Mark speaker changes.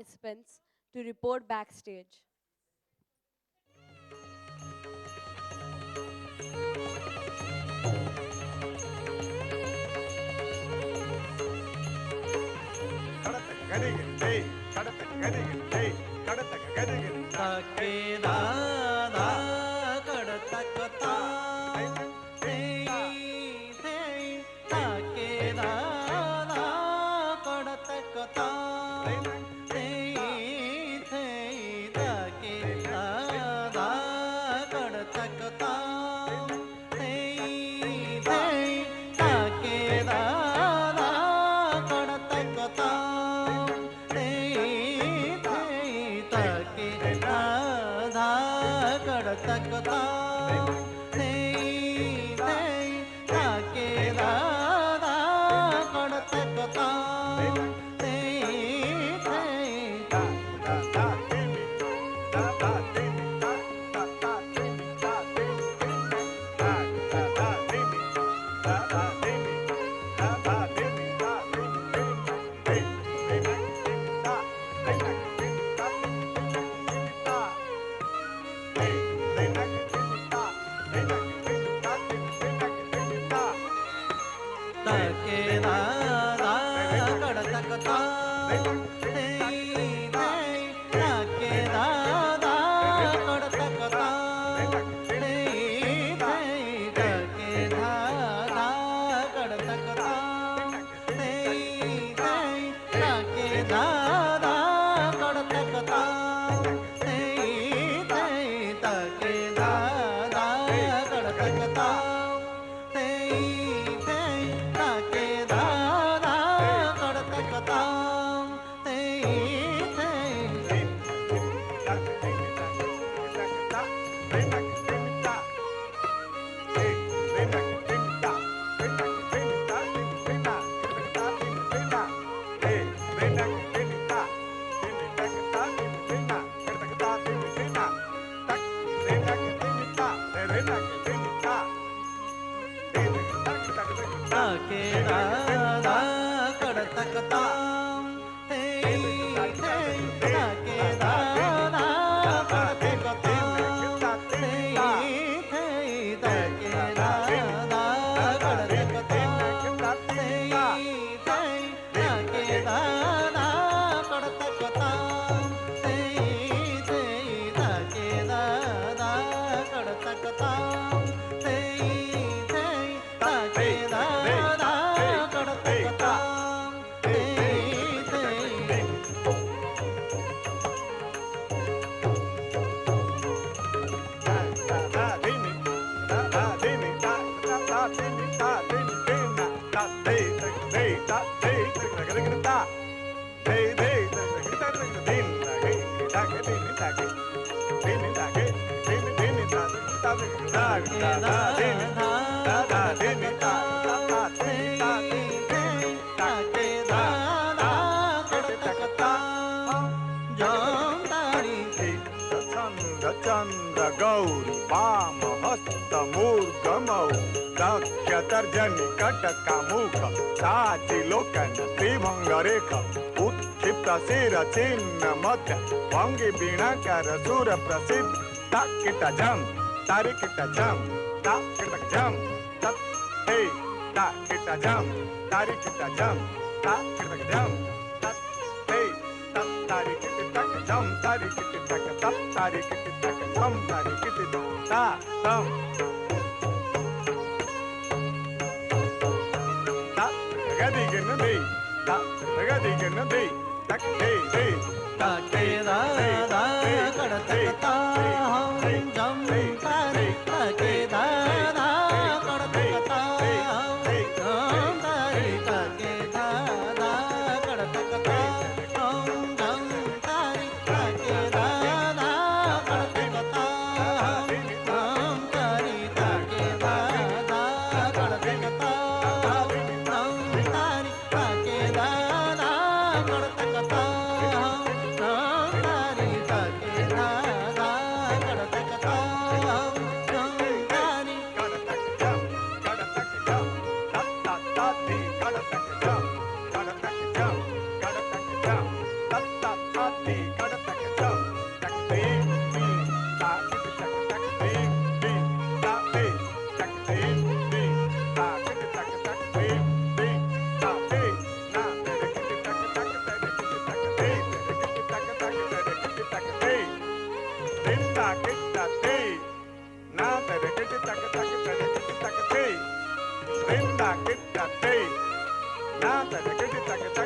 Speaker 1: participants to report backstage.
Speaker 2: ತಕೆದಾದ ಕಡತಕತ ತಕೆದಾದ ಕಡತಕತ ತಕೆದಾದ ಕಡತಕತ ತಕೆದಾದ ಕಡತಕತ ಕಡತಕತಾ ತಾಕೆದಾದ ಕಡತಕತಾ ತಕೆದಾದ ಕಡತಕತಾ ತಕೆದಾದ ಕಡತಕತಾ ತಕೆದಾದ ಕಡತಕತಾ ತಕೆದಾದ ಕಡತಕತಾ ತಕೆದಾದ ಕಡತಕತಾ ತಾಕೆದಾದ ಕಡತಕತಾ ತಾಕೆದಾದ ಕಡತಕತಾ ತಾಕೆದಾದ ಕಡತಕತಾ ತಾಕೆದಾದ ಕಡತಕತಾ ತಾಕೆದಾದ ಕಡತಕತಾ
Speaker 3: ಚಂದ್ರ ಗೌರಿ ವಾಮ ಹಸ್ತ ಮೂರ್ಗಮೌ ದಕ್ಷ ತರ್ಜನಿ ಕಟಕ ಮುಖ ಸಾಚಿ ಲೋಕನ ಶ್ರೀಭಂಗ ರೇಖ ಉತ್ಕ್ಷಿಪ್ತ ಶಿರ ಚಿನ್ನ ಮಧ್ಯ ಭಂಗಿ ಬೀಣಾಕಾರ ಸುರ ಪ್ರಸಿದ್ಧ ತಾಕಿಟ ಜಂ ತಾರಿಕಿಟ ಜಂ ತಾಕಿಟ ಜಂ ತತ್ ಹೇ ತಾಕಿಟ ಜಂ ತಾರಿಕಿಟ ಜಂ ತಾಕಿಟ ಜಂ ತತ್ ಹೇ ತತ್ ತಾರಿಕಿಟ ತಕ್ ಜಂ ತಾರಿಕಿಟ ತಕ್ ತತ್ ತಾರಿಕಿಟ ತಕ್ ಜಂ ತಾರಿಕಿಟ ತಾ ತಂ ಗದಿಗೆನ ದೇ ತಾ ಗದಿಗೆನ ದೇ ತಕ್ ದೇ ದೇ
Speaker 2: ತಾಕೆದಾದ ಕಡತಕತಾ ಜಂ ತಾರಿ ತಾಕೆದಾದ ಕಡತಕತಾ ಜಂ ತಾರಿ ತಾಕೆದಾದ ಕಡತಕತಾ ಜಂ ತಾರಿ ತಾಕೆದಾದ ಕಡತಕತಾ ಜಂ ತಾರಿ ತಾಕೆದಾದ ಕಡತಕತಾ ಜಂ ತಾರಿ ತಾಕೆದಾದ ಕಡತಕತಾ ತಾರಿ ತಾಕೆದಾದ
Speaker 3: ti kada tak tam tak ti ti ta ki tak ti ti ta ti tak ti ti ta ki tak ti ti ta ti na tere ki tak tere ki tak tere ki tak ti rinda ki tak ti na tere ki tak tere ki tak ti rinda ki tak ti na tere ki tak